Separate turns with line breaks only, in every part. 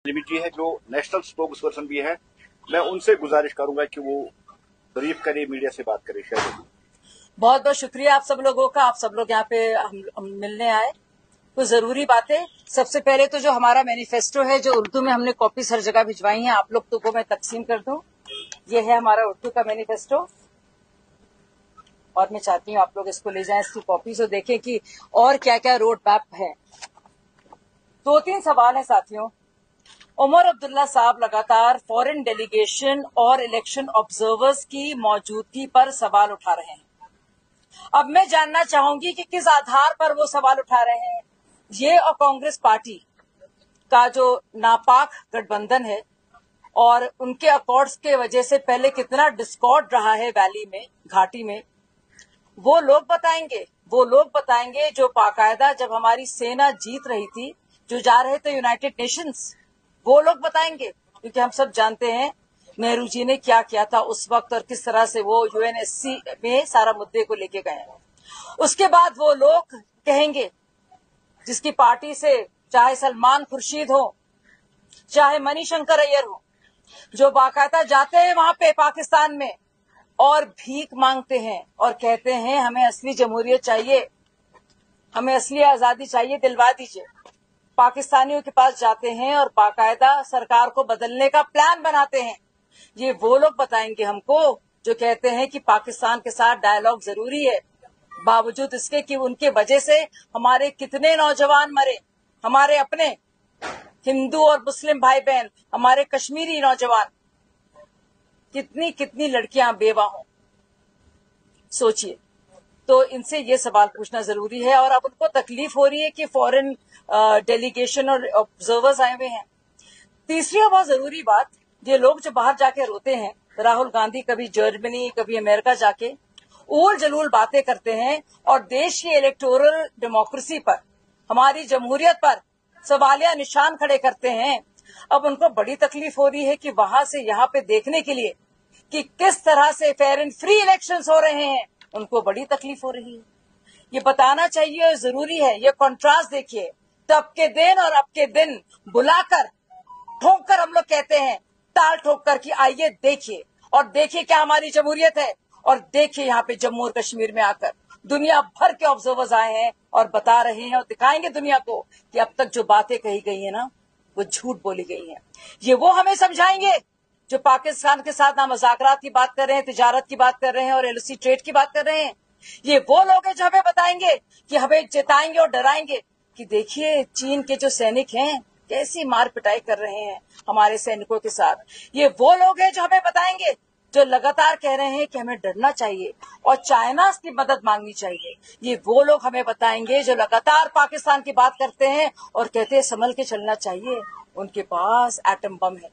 Limit जी है जो national spokes person भी है, मैं उनसे गुजारिश करूंगा कि वो ब्रीफ करे, मीडिया से बात करे। शायद
बहुत बहुत शुक्रिया आप सब लोगों का। आप सब लोग यहाँ पे हम मिलने आए। कुछ जरूरी बातें। सबसे पहले तो जो हमारा मैनिफेस्टो है, जो उर्दू में हमने कॉपीज हर जगह भिजवाई हैं, आप लोग को मैं तकसीम कर दूं। ये है हमारा उर्दू का मैनिफेस्टो और मैं चाहती हूँ आप लोग इसको ले जाएं, इसकी कॉपीज, और देखें कि और क्या क्या रोड मैप है। 2-3 सवाल है साथियों। उमर अब्दुल्ला साहब लगातार फॉरेन डेलीगेशन और इलेक्शन ऑब्जर्वर्स की मौजूदगी पर सवाल उठा रहे हैं। अब मैं जानना चाहूंगी कि किस आधार पर वो सवाल उठा रहे हैं। ये और कांग्रेस पार्टी का जो नापाक गठबंधन है और उनके अकॉर्ड्स के वजह से पहले कितना डिस्कॉर्ड रहा है वैली में, घाटी में, वो लोग बताएंगे। वो लोग बताएंगे जो बाकायदा जब हमारी सेना जीत रही थी, जो जा रहे थे यूनाइटेड नेशंस, वो लोग बताएंगे। क्योंकि हम सब जानते हैं नेहरू जी ने क्या किया था उस वक्त और किस तरह से वो यूएनएससी में सारा मुद्दे को लेके गए। उसके बाद वो लोग कहेंगे जिसकी पार्टी से, चाहे सलमान खुर्शीद हो, चाहे मणिशंकर अय्यर हो, जो बाकायदा जाते हैं वहां पे पाकिस्तान में और भीख मांगते हैं और कहते हैं हमें असली जमहूरियत चाहिए, हमें असली आजादी चाहिए, दिलवा दीजिए। पाकिस्तानियों के पास जाते हैं और बाकायदा सरकार को बदलने का प्लान बनाते हैं। ये वो लोग बताएंगे हमको जो कहते हैं कि पाकिस्तान के साथ डायलॉग जरूरी है, बावजूद इसके कि उनके वजह से हमारे कितने नौजवान मरे, हमारे अपने हिंदू और मुस्लिम भाई बहन, हमारे कश्मीरी नौजवान, कितनी कितनी लड़कियां बेवा हों। सोचिए। तो इनसे ये सवाल पूछना जरूरी है। और अब उनको तकलीफ हो रही है कि फॉरेन डेलीगेशन और ऑब्जर्वर्स आए हुए हैं। तीसरी और बहुत जरूरी बात, ये लोग जो बाहर जाके रोते हैं, राहुल गांधी कभी जर्मनी कभी अमेरिका जाके ऊल जलूल बातें करते हैं और देश की इलेक्टोरल डेमोक्रेसी पर, हमारी जमहूरियत पर सवालिया निशान खड़े करते हैं। अब उनको बड़ी तकलीफ हो रही है कि वहां से यहाँ पे देखने के लिए कि किस तरह से फेयर एंड फ्री इलेक्शंस हो रहे हैं, उनको बड़ी तकलीफ हो रही है। ये बताना चाहिए और जरूरी है। ये कॉन्ट्रास्ट देखिए, तब के दिन और अब के दिन बुलाकर ठोक कर हम लोग कहते हैं, ताल ठोक कर, कि आइए देखिए और देखिए क्या हमारी जमहूरियत है। और देखिए यहाँ पे जम्मू और कश्मीर में आकर दुनिया भर के ऑब्जर्वर्स आए हैं और बता रहे हैं और दिखाएंगे दुनिया को कि अब तक जो बातें कही गई है ना, वो झूठ बोली गई है। ये वो हमें समझाएंगे जो पाकिस्तान के साथ ना मुज़ाकरात की बात कर रहे हैं, तिजारत की बात कर रहे हैं और एलओसी ट्रेड की बात कर रहे हैं। ये वो लोग हैं जो हमें बताएंगे कि हमें चेताएंगे और डराएंगे कि देखिए चीन के जो सैनिक हैं कैसी मार पिटाई कर रहे हैं हमारे सैनिकों के साथ। ये वो लोग हैं जो हमें बताएंगे जो लगातार कह रहे हैं कि हमें डरना चाहिए और चाइना की मदद मांगनी चाहिए। ये वो लोग हमें बताएंगे जो लगातार पाकिस्तान की बात करते हैं और कहते हैं संभल के चलना चाहिए, उनके पास एटम बम है।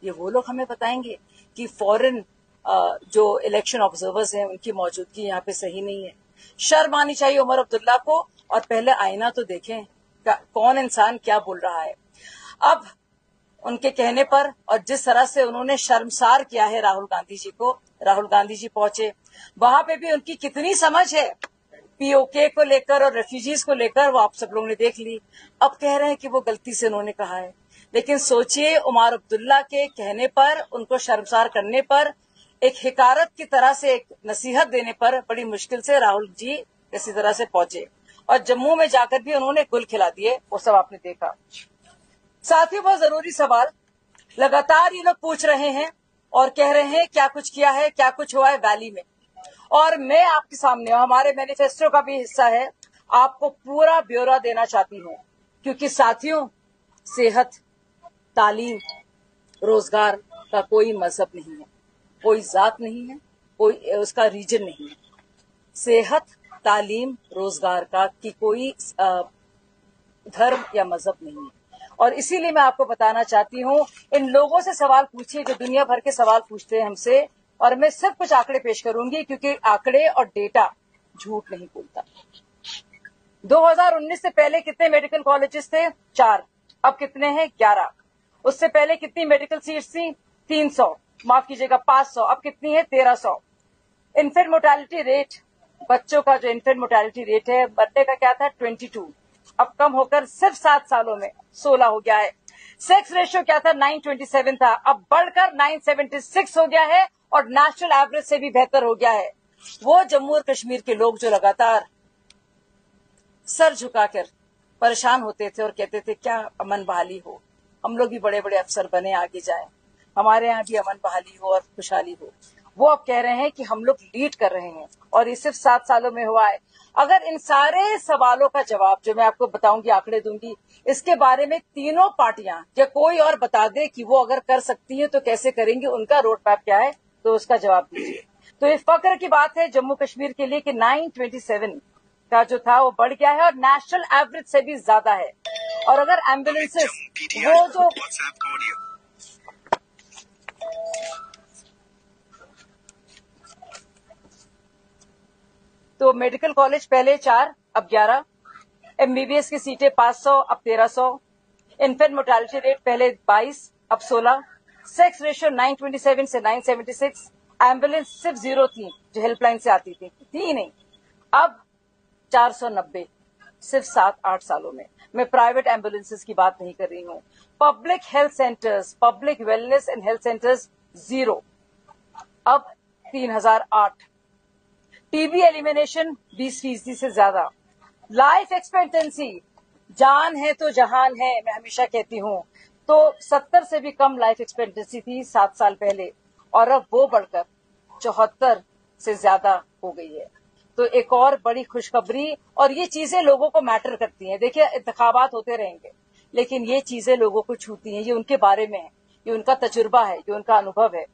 ये वो लोग हमें बताएंगे कि फॉरेन जो इलेक्शन ऑब्जर्वर्स हैं उनकी मौजूदगी यहाँ पे सही नहीं है। शर्म आनी चाहिए उमर अब्दुल्ला को, और पहले आईना तो देखें कौन इंसान क्या बोल रहा है। अब उनके कहने पर और जिस तरह से उन्होंने शर्मसार किया है राहुल गांधी जी को, राहुल गांधी जी पहुंचे वहां पे भी उनकी कितनी समझ है पीओके को लेकर और रेफ्यूजीज को लेकर, वो आप सब लोगों ने देख ली। अब कह रहे हैं कि वो गलती से उन्होंने कहा है, लेकिन सोचिए उमर अब्दुल्ला के कहने पर, उनको शर्मसार करने पर, एक हिकारत की तरह से एक नसीहत देने पर बड़ी मुश्किल से राहुल जी इसी तरह से पहुंचे और जम्मू में जाकर भी उन्होंने गुल खिला दिए। वो सब आपने देखा। साथ ही बहुत जरूरी सवाल लगातार ये लोग पूछ रहे हैं और कह रहे हैं क्या कुछ किया है, क्या कुछ हुआ है वैली में। और मैं आपके सामने, हमारे मैनिफेस्टो का भी हिस्सा है, आपको पूरा ब्यौरा देना चाहती हूँ। क्योंकि साथियों, सेहत, तालीम, रोजगार का कोई मजहब नहीं है, कोई जात नहीं है, कोई उसका रीजन नहीं है। सेहत, तालीम, रोजगार का की कोई धर्म या मजहब नहीं है। और इसीलिए मैं आपको बताना चाहती हूँ, इन लोगों से सवाल पूछिए जो दुनिया भर के सवाल पूछते हैं हमसे, और मैं सिर्फ कुछ आंकड़े पेश करूंगी क्योंकि आंकड़े और डेटा झूठ नहीं बोलता। 2019 से पहले कितने मेडिकल कॉलेजेस थे? 4। अब कितने हैं? 11। उससे पहले कितनी मेडिकल सीट्स थी? 300, माफ कीजिएगा 500। अब कितनी है? 1300। इन्फेंट मोर्टेलिटी रेट, बच्चों का जो इन्फेंट मोर्टेलिटी रेट है, मरने का क्या था? 22। अब कम होकर सिर्फ 7 सालों में 16 हो गया है। सेक्स रेशियो क्या था? 927 था, अब बढ़कर 976 हो गया है और नेशनल एवरेज से भी बेहतर हो गया है। वो जम्मू और कश्मीर के लोग जो लगातार सर झुकाकर परेशान होते थे और कहते थे क्या अमन बहाली हो, हम लोग भी बड़े बड़े अफसर बने, आगे जाएं, हमारे यहाँ भी अमन बहाली हो और खुशहाली हो, वो अब कह रहे हैं कि हम लोग लीड कर रहे हैं और ये सिर्फ 7 सालों में हुआ है। अगर इन सारे सवालों का जवाब जो मैं आपको बताऊंगी, आंकड़े दूंगी, इसके बारे में तीनों पार्टियां या कोई और बता दे कि वो अगर कर सकती है तो कैसे करेंगे, उनका रोड मैप क्या है, तो उसका जवाब दीजिए। तो ये फक्र की बात है जम्मू कश्मीर के लिए कि 927 का जो था वो बढ़ गया है और नेशनल एवरेज से भी ज्यादा है। और अगर एम्बुलेंसेस वो जो तो मेडिकल कॉलेज पहले 4 अब 11, एमबीबीएस की सीटें 500 अब 1300, इन्फेंट मोर्टेलिटी रेट पहले 22 अब 16, सेक्स रेशियो 927 से 976, एम्बुलेंस सिर्फ 0 थी जो हेल्पलाइन से आती थी ही नहीं, अब 490 सिर्फ 7-8 सालों में। मैं प्राइवेट एम्बुलेंसेस की बात नहीं कर रही हूं। Public health centres, public wellness and health centres 0 अब 3008, टीबी एलिमिनेशन 20% से ज्यादा, लाइफ एक्सपेक्टेंसी जान है तो जहान है, मैं हमेशा कहती हूं, तो 70 से भी कम लाइफ एक्सपेक्टेंसी थी 7 साल पहले और अब वो बढ़कर 74 से ज्यादा हो गई है। तो एक और बड़ी खुशखबरी, और ये चीजें लोगों को मैटर करती हैं। देखिए इंतखाबात होते रहेंगे लेकिन ये चीजें लोगों को छूती हैं, ये उनके बारे में है, ये उनका तजुर्बा है, ये उनका अनुभव है।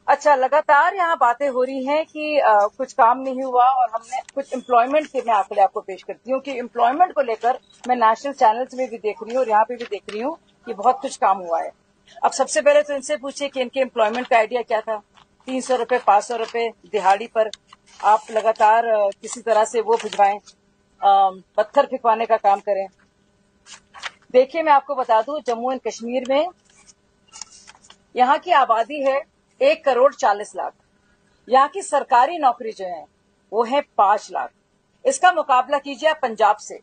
अच्छा, लगातार यहाँ बातें हो रही हैं कि कुछ काम नहीं हुआ और हमने कुछ एम्प्लॉयमेंट के, मैं आंकड़े आपको पेश करती हूँ कि एम्प्लॉयमेंट को लेकर मैं नेशनल चैनल्स में भी देख रही हूँ और यहाँ पे भी देख रही हूँ कि बहुत कुछ काम हुआ है। अब सबसे पहले तो इनसे पूछिए कि इनके एम्प्लॉयमेंट का आइडिया क्या था। 300 रुपए 500 रुपए दिहाड़ी पर आप लगातार किसी तरह से वो भिजवाएं, पत्थर फिकवाने का काम करें। देखिए मैं आपको बता दूं, जम्मू एंड कश्मीर में यहाँ की आबादी है 1,40,00,000। यहाँ की सरकारी नौकरी जो है वो है 5 लाख। इसका मुकाबला कीजिए पंजाब से।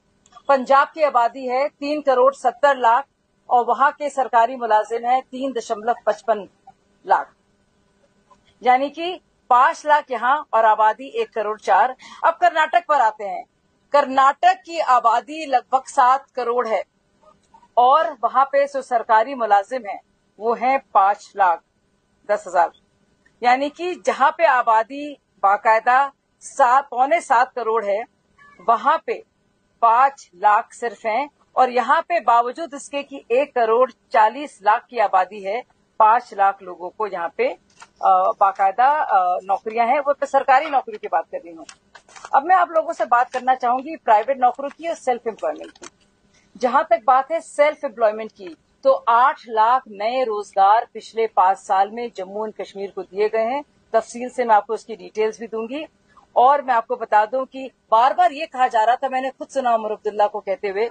पंजाब की आबादी है 3,70,00,000 और वहां के सरकारी मुलाजिम है 3.55 लाख, यानी कि 5 लाख यहाँ और आबादी 1,04,00,000। अब कर्नाटक पर आते हैं। कर्नाटक की आबादी लगभग 7 करोड़ है और वहां पे जो सरकारी मुलाजिम है वो है 5,10,000, यानी कि जहां पे आबादी बाकायदा 7.25 करोड़ है वहां पे 5 लाख सिर्फ हैं और यहाँ पे बावजूद इसके कि 1,40,00,000 की आबादी है, 5 लाख लोगों को यहाँ पे बाकायदा नौकरियां हैं। वो सरकारी नौकरी की बात कर रही हूँ। अब मैं आप लोगों से बात करना चाहूंगी प्राइवेट नौकरियों की और सेल्फ एम्प्लॉयमेंट की। जहां तक बात है सेल्फ एम्प्लॉयमेंट की, तो 8 लाख नए रोजगार पिछले 5 साल में जम्मू एंड कश्मीर को दिए गए हैं। तफसील से मैं आपको उसकी डिटेल्स भी दूंगी। और मैं आपको बता दूं कि बार बार ये कहा जा रहा था, मैंने खुद सुना उमर अब्दुल्ला को कहते हुए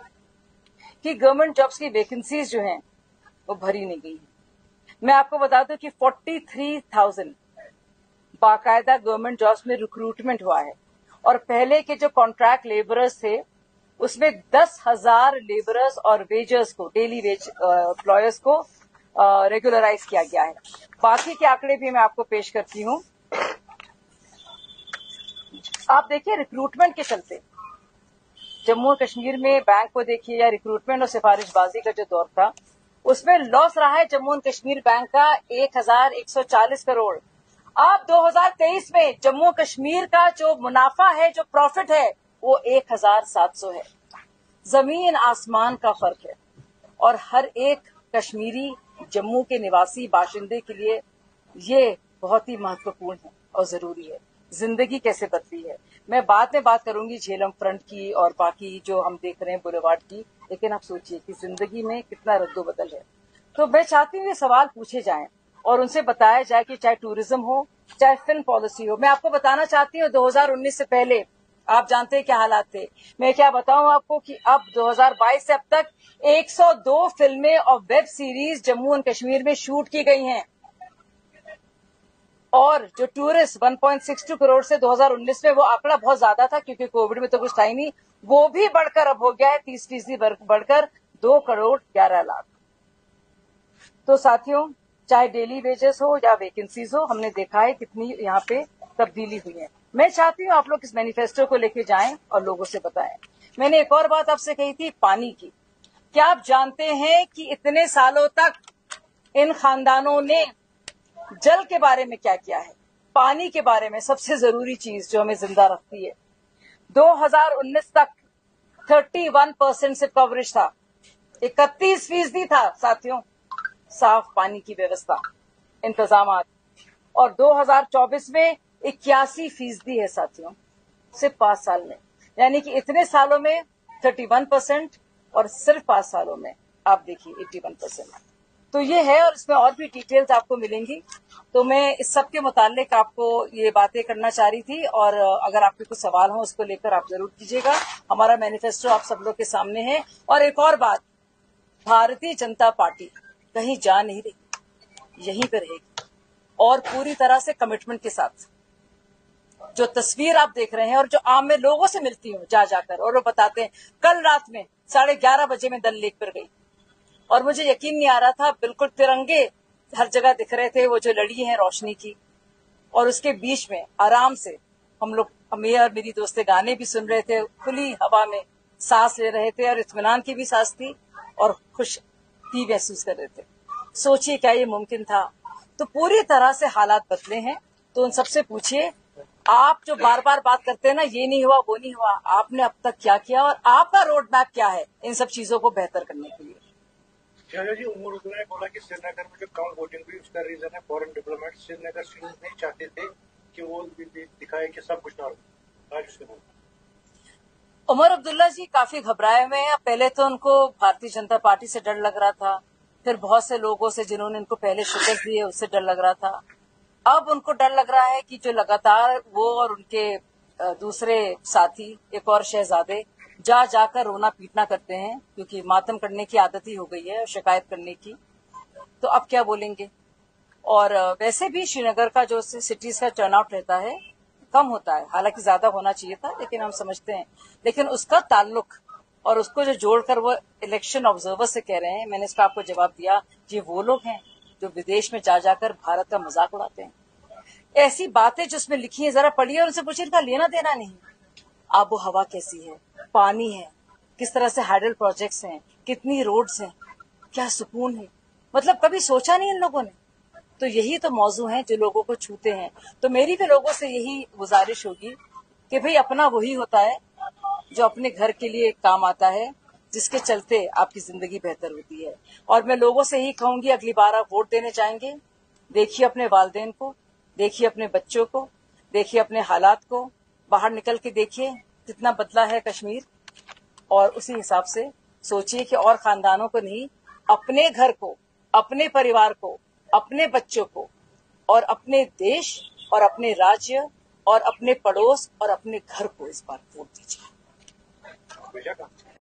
कि गवर्नमेंट जॉब्स की वैकेंसीज जो हैं वो भरी नहीं गई। मैं आपको बता दूं कि 43,000 बाकायदा गवर्नमेंट जॉब्स में रिक्रूटमेंट हुआ है और पहले के जो कॉन्ट्रैक्ट लेबरर्स थे उसमें 10,000 लेबरर्स और वेजर्स को, डेली वेज एम्प्लॉयर्स को रेगुलराइज किया गया है। बाकी के आंकड़े भी मैं आपको पेश करती हूं। आप देखिए रिक्रूटमेंट के चलते जम्मू कश्मीर में बैंक को देखिए या रिक्रूटमेंट और सिफारिशबाजी का जो दौर था उसमें लॉस रहा है जम्मू एंड कश्मीर बैंक का 1,140 करोड़। अब 2023 में जम्मू कश्मीर का जो मुनाफा है, जो प्रॉफिट है, वो 1,700 है। जमीन आसमान का फर्क है और हर एक कश्मीरी जम्मू के निवासी बाशिंदे के लिए ये बहुत ही महत्वपूर्ण है और जरूरी है। जिंदगी कैसे बदली है मैं बाद में बात करूंगी झेलम फ्रंट की और बाकी जो हम देख रहे हैं बुलेवार्ड की, लेकिन आप सोचिए कि जिंदगी में कितना रद्दोबदल है। तो मैं चाहती हूँ ये सवाल पूछे जाएं और उनसे बताया जाए कि चाहे टूरिज्म हो, चाहे फिल्म पॉलिसी हो। मैं आपको बताना चाहती हूँ 2019 से पहले आप जानते हैं क्या हालात थे। मैं क्या बताऊं आपको कि अब 2022 से अब तक 102 फिल्में और web series Jammu and Kashmir में शूट की गई हैं और जो टूरिस्ट 1.62 करोड़ से 2019 में वो आंकड़ा बहुत ज्यादा था क्योंकि कोविड में तो कुछ था ही नहीं, वो भी बढ़कर अब हो गया है 30% बढ़कर 2,11,00,000। तो साथियों, चाहे डेली वेजेस हो या वैकेंसीज हो, हमने देखा है कितनी यहाँ पे तब्दीली हुई है। मैं चाहती हूँ आप लोग इस मैनिफेस्टो को लेके जाएं और लोगों से बताएं। मैंने एक और बात आपसे कही थी, पानी की। क्या आप जानते हैं कि इतने सालों तक इन खानदानों ने जल के बारे में क्या किया है? पानी के बारे में सबसे जरूरी चीज जो हमें जिंदा रखती है। 2019 तक 31% से कवरेज था, 31% था साथियों साफ पानी की व्यवस्था, इंतजामात। और 2024 में 81% है साथियों, सिर्फ 5 साल में। यानी कि इतने सालों में 31% और सिर्फ 5 सालों में आप देखिए 81%। तो ये है, और इसमें और भी डिटेल्स आपको मिलेंगी। तो मैं इस सब के मुतालिक आपको ये बातें करना चाह रही थी, और अगर आपके कुछ सवाल हो उसको लेकर आप जरूर कीजिएगा। हमारा मैनिफेस्टो आप सब लोग के सामने है। और एक और बात, भारतीय जनता पार्टी कहीं जा नहीं रही, यहीं पर रहेगी, और पूरी तरह से कमिटमेंट के साथ। जो तस्वीर आप देख रहे हैं और जो आम में लोगों से मिलती हूँ जा जाकर, और वो बताते हैं, कल रात में 11:30 बजे में डल लेक पर गई और मुझे यकीन नहीं आ रहा था, बिल्कुल तिरंगे हर जगह दिख रहे थे, वो जो लड़ी है रोशनी की, और उसके बीच में आराम से हम लोग, मैं और मेरी दोस्तें गाने भी सुन रहे थे, खुली हवा में सांस ले रहे थे, और इत्मीनान की भी सांस थी, और खुश भी महसूस कर रहे थे। सोचिए क्या ये मुमकिन था? तो पूरी तरह से हालात बदले हैं। तो उन सबसे पूछिए, आप जो बार बार बात करते हैं ना, ये नहीं हुआ वो नहीं हुआ, आपने अब तक क्या किया और आपका रोड मैप क्या है इन सब चीजों को बेहतर करने के लिए?
जी, उमर अब्दुल्ला ने बोला कि श्रीनगर में जो कम वोटिंग हुई उसका रीजन है फॉरेन डिप्लोमेट श्रीनगर से नहीं चाहते थे कि वो दिखाए कि सब कुछ नॉर्मल। आज उसके बाद
उमर अब्दुल्ला जी काफी घबराए हुए हैं। पहले तो उनको भारतीय जनता पार्टी से डर लग रहा था, फिर बहुत से लोगों से जिन्होंने इनको पहले शिकस्त दी है उससे डर लग रहा था। अब उनको डर लग रहा है कि जो लगातार वो और उनके दूसरे साथी, एक और शहजादे, जाकर रोना पीटना करते हैं, क्योंकि मातम करने की आदत ही हो गई है और शिकायत करने की। तो अब क्या बोलेंगे? और वैसे भी श्रीनगर का जो सिटीज का टर्नआउट रहता है कम होता है, हालांकि ज्यादा होना चाहिए था, लेकिन हम समझते हैं, लेकिन उसका ताल्लुक और उसको जो जोड़कर वो इलेक्शन ऑब्जर्वर से कह रहे हैं, मैंने इसका आपको जवाब दिया, ये वो लोग हैं जो विदेश में जाकर भारत का मजाक उड़ाते हैं। ऐसी बातें जो उसमें लिखी है, जरा पढ़िए, उनसे पूछिए इनका लेना देना नहीं। आबो हवा कैसी है, पानी है, किस तरह से हाइडल प्रोजेक्ट्स हैं, कितनी रोड्स हैं, क्या सुकून है, मतलब कभी सोचा नहीं इन लोगों ने। तो यही तो मौजू हैं जो लोगों को छूते हैं। तो मेरी भी लोगों से यही गुजारिश होगी कि भाई अपना वही होता है जो अपने घर के लिए काम आता है, जिसके चलते आपकी जिंदगी बेहतर होती है। और मैं लोगों से ही कहूंगी, अगली बार आप वोट देने जाएंगे, देखिए अपने वालिदैन को, देखिए अपने बच्चों को, देखिए अपने हालात को, बाहर निकल के देखिए कितना बदला है कश्मीर, और उसी हिसाब से सोचिए कि और खानदानों को नहीं, अपने घर को, अपने परिवार को, अपने बच्चों को, और अपने देश और अपने राज्य और अपने पड़ोस और अपने घर को इस बार वोट दीजिए।